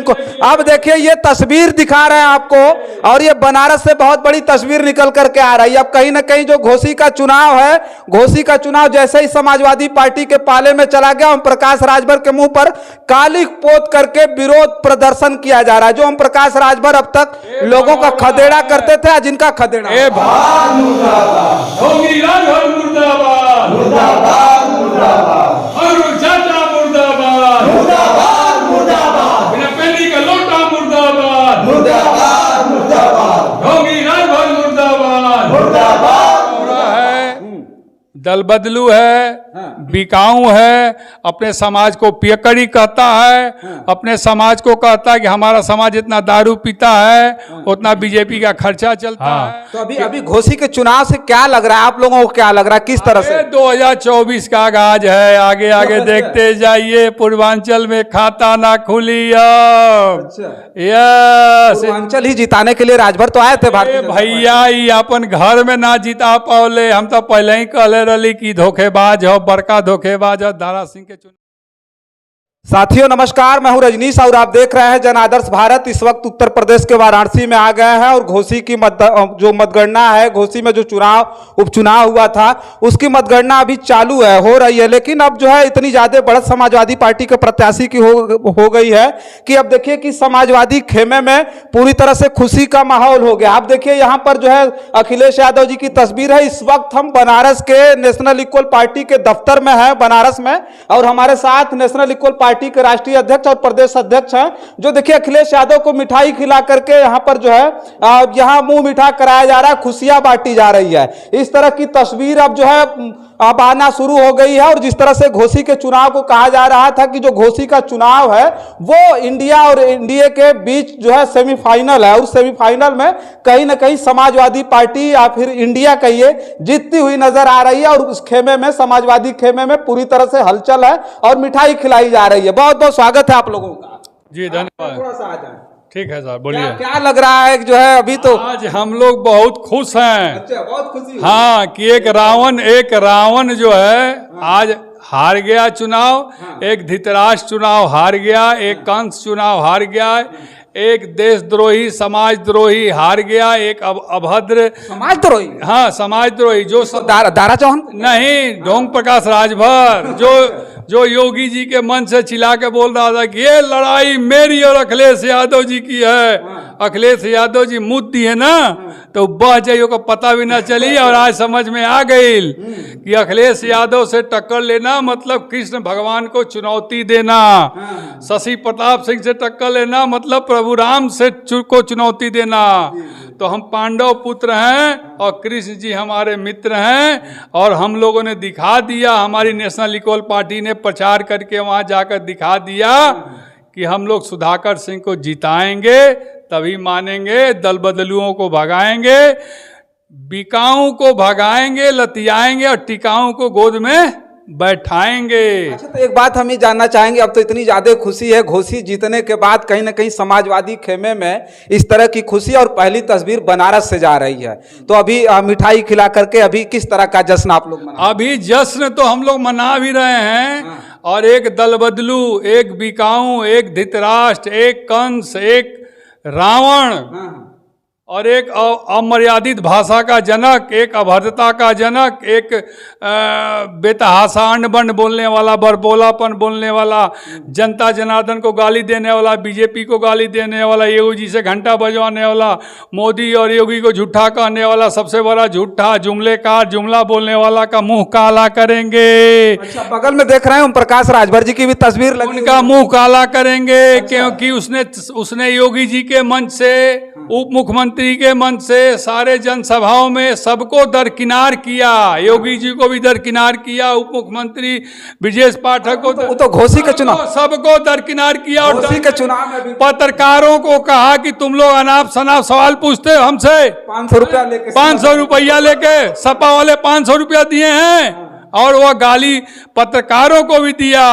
इनको। अब देखिए ये तस्वीर दिखा रहे हैं आपको, और ये बनारस से बहुत बड़ी तस्वीर निकल करके आ रही है। अब कहीं ना कहीं जो घोसी का चुनाव है, घोसी का चुनाव जैसे ही समाजवादी पार्टी के पाले में चला गया, ओम प्रकाश राजभर के मुंह पर काली पोत करके विरोध प्रदर्शन किया जा रहा है। जो ओम प्रकाश राजभर अब तक लोगों का खदेड़ा करते थे, आज इनका खदेड़ा। दल बदलू है, बिकाऊ है, अपने समाज को पियकड़ी कहता है, अपने समाज को कहता है कि हमारा समाज इतना दारू पीता है उतना बीजेपी का खर्चा चलता है। तो अभी घोसी के चुनाव से क्या लग रहा है आप लोगों को, क्या लग रहा है किस तरह से? 2024 का आगाज है, आगे आगे देखते जाइए। पूर्वांचल में खाता ना खुली अब। यस, पूर्वांचल ही जिताने के लिए राजभर तो आए थे भारतीय भैया, ये अपन घर में ना जिता पाओले। हम तो पहले ही कहले रही कि धोखेबाज हो, बड़का धोखेबाज हो दारा सिंह के चुनाव। साथियों नमस्कार, मैं हूं रजनीश और आप देख रहे हैं जन आदर्श भारत। इस वक्त उत्तर प्रदेश के वाराणसी में आ गए हैं और घोसी की जो मतगणना है, घोसी में जो उपचुनाव हुआ था उसकी मतगणना अभी चालू है, हो रही है। लेकिन अब जो है इतनी ज्यादा बढ़त समाजवादी पार्टी के प्रत्याशी की हो गई है कि अब देखिए कि समाजवादी खेमे में पूरी तरह से खुशी का माहौल हो गया। आप देखिए यहाँ पर जो है अखिलेश यादव जी की तस्वीर है। इस वक्त हम बनारस के नेशनल इक्वल पार्टी के दफ्तर में है बनारस में, और हमारे साथ नेशनल इक्वल पार्टी के राष्ट्रीय अध्यक्ष और प्रदेश अध्यक्ष हैं, जो देखिए अखिलेश यादव को मिठाई खिला करके यहां पर जो है यहां मुंह मीठा कराया जा रहा है, खुशियां बांटी जा रही है। इस तरह की तस्वीर अब जो है अब आना शुरू हो गई है। और जिस तरह से घोसी के चुनाव को कहा जा रहा था कि जो घोसी का चुनाव है वो इंडिया और एनडीए के बीच जो है सेमीफाइनल है, और सेमीफाइनल में कहीं ना कहीं समाजवादी पार्टी या फिर इंडिया कहिए जीतती हुई नजर आ रही है। और उस खेमे में, समाजवादी खेमे में पूरी तरह से हलचल है और मिठाई खिलाई जा रही है। बहुत बहुत स्वागत है आप लोगों का। जी धन्यवाद। थोड़ा सा आ जाए। ठीक है सर, बोलिए। क्या लग रहा है जो है अभी तो? आज हम लोग बहुत खुश हैं। अच्छा, बहुत खुशी। हाँ, कि एक रावण जो है आज हार गया चुनाव, एक धृतराष्ट्र चुनाव हार गया, एक कंस चुनाव हार गया, एक देशद्रोही समाजद्रोही हार गया, एक अभद्र समाजद्रोही। हाँ, समाजद्रोही जो दारा चौहान नहीं, ढोंग प्रकाश राजभर जो योगी जी के मन से चिल्ला के बोल रहा था कि ये लड़ाई मेरी और अखिलेश यादव जी की है। अखिलेश यादव जी मुद्द दिए ना तो बह जाइयो को पता भी ना चली, और आज समझ में आ गई कि अखिलेश यादव से टक्कर लेना मतलब कृष्ण भगवान को चुनौती देना, शशि प्रताप सिंह से टक्कर लेना मतलब प्रभु राम से को चुनौती देना। तो हम पांडव पुत्र हैं और कृष्ण जी हमारे मित्र हैं, और हम लोगों ने दिखा दिया, हमारी नेशनल इक्वल पार्टी ने प्रचार करके वहां जाकर दिखा दिया कि हम लोग सुधाकर सिंह को जिताएंगे, तभी मानेंगे। दल बदलुओं को भगाएंगे, बिकाऊ को भगाएंगे, लतियाएंगे और टिकाऊ को गोद में बैठाएंगे। अच्छा, तो एक बात हम ही जानना चाहेंगे, अब तो इतनी ज्यादा खुशी है घोसी जीतने के बाद, कहीं ना कहीं समाजवादी खेमे में इस तरह की खुशी, और पहली तस्वीर बनारस से जा रही है, तो अभी मिठाई खिला करके अभी किस तरह का जश्न आप लोग मना? अभी जश्न तो हम लोग मना भी रहे हैं। और एक दल बदलू, एक बिकाऊ, एक धृतराष्ट्र, एक कंस, एक रावण, और एक अमर्यादित भाषा का जनक, एक अभद्रता का जनक, एक बेतहासा अंडबंड बोलने वाला, बरबोलापन बोलने वाला, जनता जनार्दन को गाली देने वाला, बीजेपी को गाली देने वाला, योगी जी से घंटा बजवाने वाला, मोदी और योगी को झूठा कहने वाला, सबसे बड़ा झूठा जुमलेकार जुमला बोलने वाला का मुंह काला करेंगे। अच्छा, बगल में देख रहे हैं ओम प्रकाश राजभर जी की भी तस्वीर लगी, उनका मुंह काला करेंगे। क्योंकि उसने योगी जी के मंच से, उप मुख्यमंत्री के मन से सारे जनसभाओं में सबको दरकिनार किया, योगी जी को भी दरकिनार किया, उप मुख्यमंत्री ब्रजेश पाठक को तो घोसी के चुनाव सबको दरकिनार किया। और घोसी के चुनाव में पत्रकारों को कहा कि तुम लोग अनाप शनाप सवाल पूछते हो हमसे, 500 रुपया लेके सपा वाले 500 रुपया दिए हैं, और वह गाली पत्रकारों को भी दिया।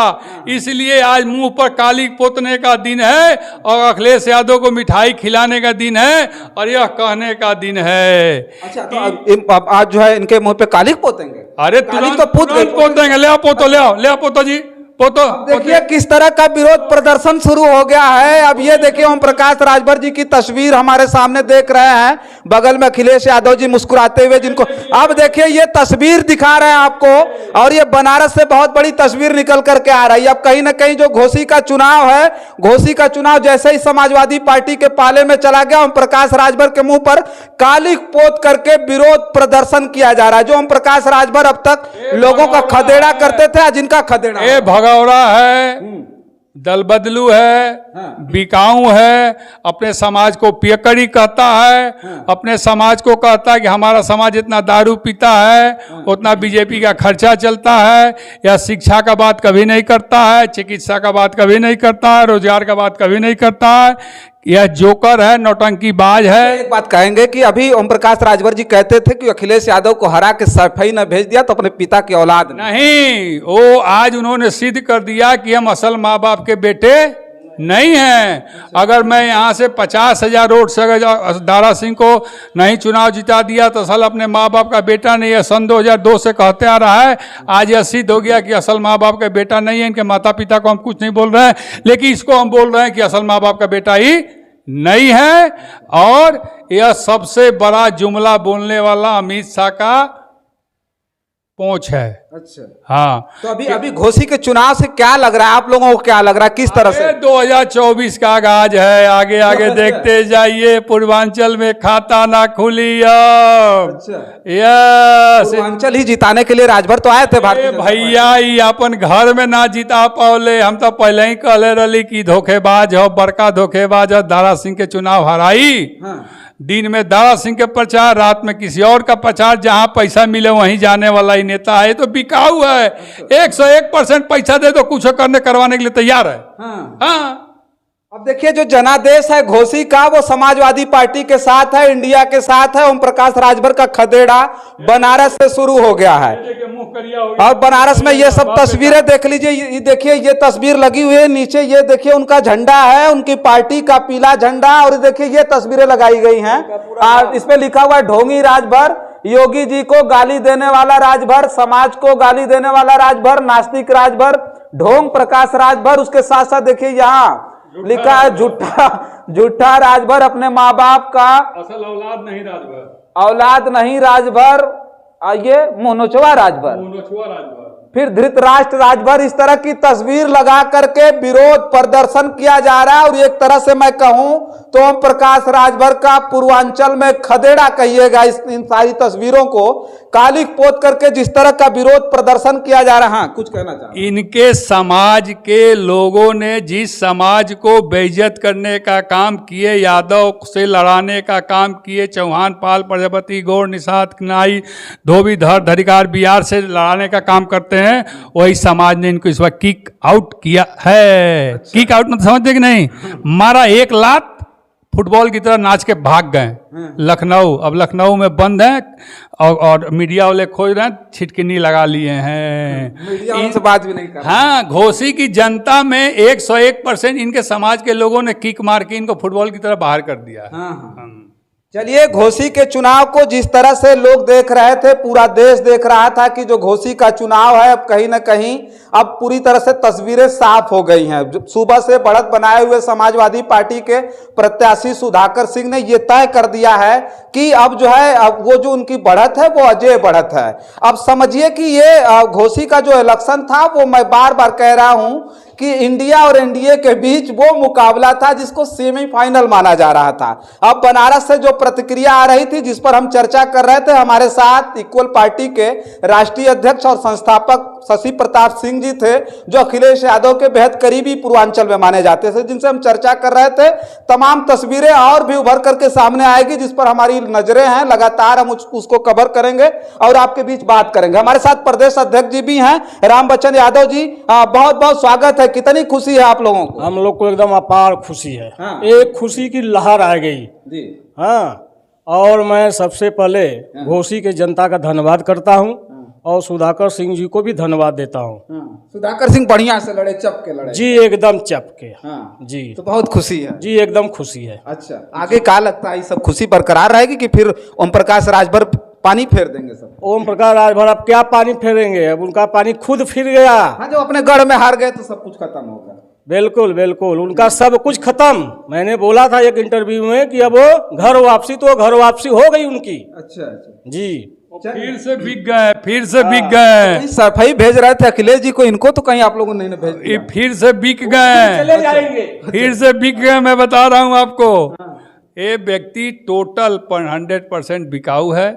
इसलिए आज मुंह पर काली पोतने का दिन है, और अखिलेश यादव को मिठाई खिलाने का दिन है, और यह कहने का दिन है। अच्छा, तो आज जो है इनके मुंह पे काली पोतेंगे? अरे तुरंत पोत देंगे। ले आओ पोतो, ले आओ पोतो जी, वो तो देखिए किस तरह का विरोध प्रदर्शन शुरू हो गया है। अब ये देखिए ओम प्रकाश राजभर जी की तस्वीर हमारे सामने देख रहे हैं, बगल में अखिलेश यादव जी मुस्कुराते हुए, जिनको अब देखिए ये तस्वीर दिखा रहे हैं आपको, और ये बनारस से बहुत बड़ी तस्वीर निकल करके आ रही है। अब कहीं ना कहीं जो घोसी का चुनाव है, घोसी का चुनाव जैसे ही समाजवादी पार्टी के पाले में चला गया, ओम प्रकाश राजभर के मुंह पर काली पोत करके विरोध प्रदर्शन किया जा रहा है। जो ओम प्रकाश राजभर अब तक लोगों का खदेड़ा करते थे, आज इनका खदेड़ा भगौड़ा है, दल बदलू है, बिकाऊ है, अपने समाज को पियकड़ी कहता है, अपने समाज को कहता है कि हमारा समाज इतना दारू पीता है उतना बीजेपी का खर्चा चलता है, या शिक्षा का बात कभी नहीं करता है, चिकित्सा का बात कभी नहीं करता है, रोजगार का बात कभी नहीं करता है। यह जोकर है, नौटंकीबाज है। एक बात कहेंगे कि अभी ओम प्रकाश राजभर जी कहते थे कि अखिलेश यादव को हरा के सफाई न भेज दिया तो अपने पिता की औलाद नहीं, वो आज उन्होंने सिद्ध कर दिया कि हम असल माँ बाप के बेटे नहीं हैं। अगर मैं यहाँ से 50,000 वोट से अगर दारा सिंह को नहीं चुनाव जिता दिया तो असल अपने माँ बाप का बेटा नहीं है। सन 2002 से कहते आ रहा है, आज यह सिद्ध हो गया कि असल माँ बाप का बेटा नहीं है। इनके माता पिता को हम कुछ नहीं बोल रहे हैं, लेकिन इसको हम बोल रहे हैं कि असल माँ बाप का बेटा ही नहीं है। और यह सबसे बड़ा जुमला बोलने वाला अमित शाह का पहुंच है। अच्छा, हाँ। तो अभी घोसी के चुनाव से क्या लग रहा है आप लोगों को, क्या लग रहा है, किस तरह से 2024 का आगाज है। आगे आगे देखते जाइए, पूर्वांचल में खाता ना खुली अब। अच्छा, यस, पूर्वांचल ही जिताने के लिए राजभर तो आए थे भारतीय जनता पार्टी। भैया ये अपन घर में ना जिता पाओले। हम तो पहले ही कहले रही कि धोखेबाज हो, बड़का धोखेबाज हो। दारा सिंह के चुनाव हराई, दिन में दारा सिंह के प्रचार, रात में किसी और का प्रचार, जहां पैसा मिले वहीं जाने वाला ही नेता है। तो बिकाऊ है, 101% पैसा दे दो कुछ करवाने के लिए तैयार है। हाँ। अब देखिए जो जनादेश है घोसी का, वो समाजवादी पार्टी के साथ है, इंडिया के साथ है। ओम प्रकाश राजभर का खदेड़ा बनारस से शुरू हो गया है, और बनारस में ये सब तस्वीरें देख लीजिए। ये देखिए, ये तस्वीर लगी हुई है नीचे, ये देखिए उनका झंडा है, उनकी पार्टी का पीला झंडा। और देखिए ये तस्वीरें लगाई गई हैं, इस पे लिखा हुआ है ढोंगी राजभर, योगी जी को गाली देने वाला राजभर, समाज को गाली देने वाला राजभर, नास्तिक राजभर, ढोंग प्रकाश राजभर। उसके साथ साथ देखिए यहाँ लिखा है झूठा राजभर, अपने माँ बाप का असल औलाद नहीं राजभर, औलाद नहीं राजभर, ये मोनोचवा राजभर, फिर धृतराष्ट्र राजभर। इस तरह की तस्वीर लगा करके विरोध प्रदर्शन किया जा रहा है। और एक तरह से मैं कहूं तो ओम प्रकाश राजभर का पूर्वांचल में खदेड़ा कहिएगा इन सारी तस्वीरों को काली पोत करके जिस तरह का विरोध प्रदर्शन किया जा रहा है। कुछ कहना चाहते? इनके समाज के लोगों ने जिस समाज को बेइज्जत करने का काम किए, यादव से लड़ाने का काम किए, चौहान, पाल, प्रजापति, गौड़, निषाद, नाई, धोबी, धर, धरिकार, बिहार से लड़ाने का काम करते हैं, वही समाज ने इनको इस बार किक आउट किया है। अच्छा। किक आउट मतलब समझते कि नहीं, मारा एक लात, फुटबॉल की तरह नाच के भाग गए लखनऊ। अब लखनऊ में बंद है और मीडिया वाले खोज रहे हैं, छिटकिनी लगा लिए हैं, मीडिया उनसे बात भी नहीं कर रहा। हाँ, घोसी की जनता में 101% इनके समाज के लोगों ने किक मार के इनको फुटबॉल की तरह बाहर कर दिया। चलिए, घोसी के चुनाव को जिस तरह से लोग देख रहे थे, पूरा देश देख रहा था कि जो घोसी का चुनाव है, अब कहीं ना कहीं अब पूरी तरह से तस्वीरें साफ हो गई हैं। सुबह से बढ़त बनाए हुए समाजवादी पार्टी के प्रत्याशी सुधाकर सिंह ने यह तय कर दिया है कि अब जो है, अब वो जो उनकी बढ़त है वो अजय बढ़त है। अब समझिए कि ये घोसी का जो इलेक्शन था, वो मैं बार बार कह रहा हूं कि इंडिया और एनडीए के बीच वो मुकाबला था जिसको सेमीफाइनल माना जा रहा था। अब बनारस से जो प्रतिक्रिया आ रही थी, जिस पर हम चर्चा कर रहे थे, हमारे साथ इक्वल पार्टी के राष्ट्रीय अध्यक्ष और संस्थापक शशि प्रताप सिंह जी थे, जो अखिलेश यादव के बेहद करीबी पूर्वांचल में माने जाते थे, जिनसे हम चर्चा कर रहे थे। तमाम तस्वीरें और भी उभर करके सामने आएगी, जिस पर हमारी नजरें हैं। लगातार हम उसको कवर करेंगे और आपके बीच बात करेंगे। हमारे साथ प्रदेश अध्यक्ष जी भी हैं, राम बच्चन यादव जी, बहुत बहुत स्वागत है। कितनी खुशी है आप लोगों को? हम लोग को एकदम अपार खुशी है। हाँ। एक खुशी की लहर आ गई जी। हाँ, और मैं सबसे पहले घोसी के जनता का धन्यवाद करता हूँ और सुधाकर सिंह जी को भी धन्यवाद देता हूँ। सुधाकर सिंह बढ़िया से लड़े, चप के लड़े जी, एकदम चप के। हाँ जी, तो बहुत खुशी है जी, एकदम खुशी है। अच्छा, आगे क्या लगता है, ये सब खुशी बरकरार रहेगी कि फिर ओम प्रकाश राजभर पानी फेर देंगे सब। ओम प्रकाश राजभर अब क्या पानी फेरेंगे, अब उनका पानी खुद फिर गया। हाँ, जो अपने गढ़ में हार गए तो सब कुछ खत्म हो गया। बिल्कुल बिल्कुल, उनका सब कुछ खत्म। मैंने बोला था एक इंटरव्यू में कि अब वो घर वापसी, तो घर वापसी हो गई उनकी। अच्छा अच्छा जी, फिर से बिक गए, फिर से बिक गए। सफाई भेज रहे थे अखिलेश जी को, इनको तो कहीं आप लोगों ने नहीं भेज ये दिया। फिर से बिक गए, चले जाएंगे। फिर से बिक गए। मैं बता रहा हूं आपको, ये व्यक्ति टोटल 100% बिकाऊ है,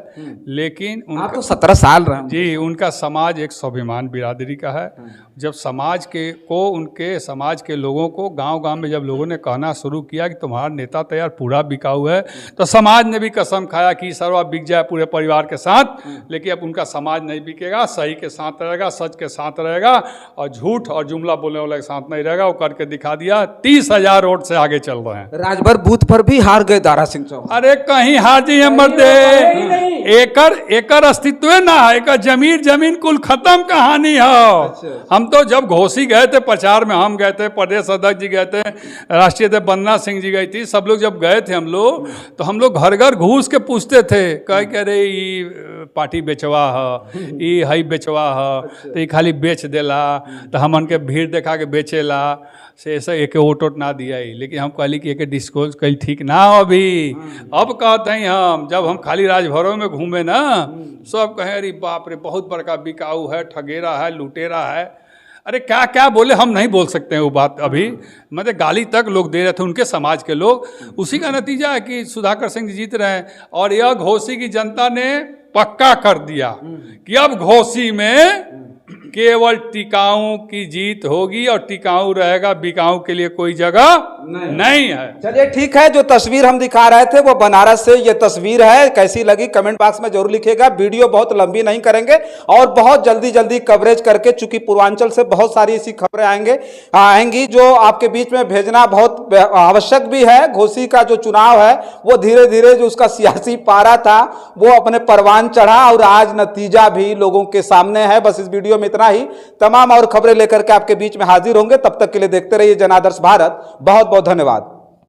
लेकिन आप उनका तो 17 साल रहे हैं। जी, उनका समाज एक स्वाभिमान बिरादरी का है। जब समाज के को उनके समाज के लोगों को गांव-गांव में जब लोगों ने कहना शुरू किया कि तुम्हारा नेता तो यार पूरा बिकाऊ है, तो समाज ने भी कसम खाया कि सर्वा बिक जाए पूरे परिवार के साथ। लेकिन अब उनका समाज नहीं बिकेगा, सही के साथ रहेगा, सच के साथ रहेगा, और झूठ और जुमला बोलने वाले के साथ नहीं रहेगा। वो करके दिखा दिया। 30,000 वोट से आगे चल रहे हैं। राजभर बूथ पर भी हार गए दारा सिंह चौहान। अरे कहीं हाजी है मर्दे, एकर अस्तित्व ना है, एकर जमीन कुल खत्म कहानी है। हम तो जब घोसी गए थे प्रचार में, हम गए थे, प्रदेश अध्यक्ष जी गए थे, राष्ट्रीय अध्यक्ष वंदना सिंह जी गई थी, सब लोग जब गए थे हम लोग, तो हम लोग घर घर घूस के पूछते थे, कह रहे ई पार्टी बेचवा है, ई हई बेचवा है, तो ये खाली बेच देला, तो हमन के भीड़ देखा के बेचेला से ऐसा एक वोट ना दिया ही। लेकिन हम कहली कि एक डिस्कोज कल ठीक ना हो अभी। अब कहते हैं हम, जब हम खाली राजभरों में घूमे ना, सब कहें अरे बाप रे बहुत बड़का बिकाऊ है, ठगेरा है, लुटेरा है। अरे क्या क्या बोले, हम नहीं बोल सकते हैं वो बात अभी। मतलब गाली तक लोग दे रहे थे उनके समाज के लोग। उसी का नतीजा है कि सुधाकर सिंह जी जीत रहे हैं। और यह घोसी की जनता ने पक्का कर दिया कि अब घोसी में केवल टिकाऊ की जीत होगी, और टिकाऊ रहेगा, बिकाऊ के लिए कोई जगह नहीं है। चलिए ठीक है, जो तस्वीर हम दिखा रहे थे वो बनारस से ये तस्वीर है। कैसी लगी कमेंट बॉक्स में जरूर लिखिएगा। वीडियो बहुत लंबी नहीं करेंगे और बहुत जल्दी कवरेज करके, चूंकि पूर्वांचल से बहुत सारी ऐसी खबरें आएंगी जो आपके बीच में भेजना बहुत आवश्यक भी है। घोसी का जो चुनाव है वो धीरे धीरे जो उसका सियासी पारा था वो अपने परवान चढ़ा, और आज नतीजा भी लोगों के सामने है। बस इस वीडियो में इतना ही। तमाम और खबरें लेकर के आपके बीच में हाजिर होंगे। तब तक के लिए देखते रहिए जनादर्श भारत। बहुत बहुत धन्यवाद।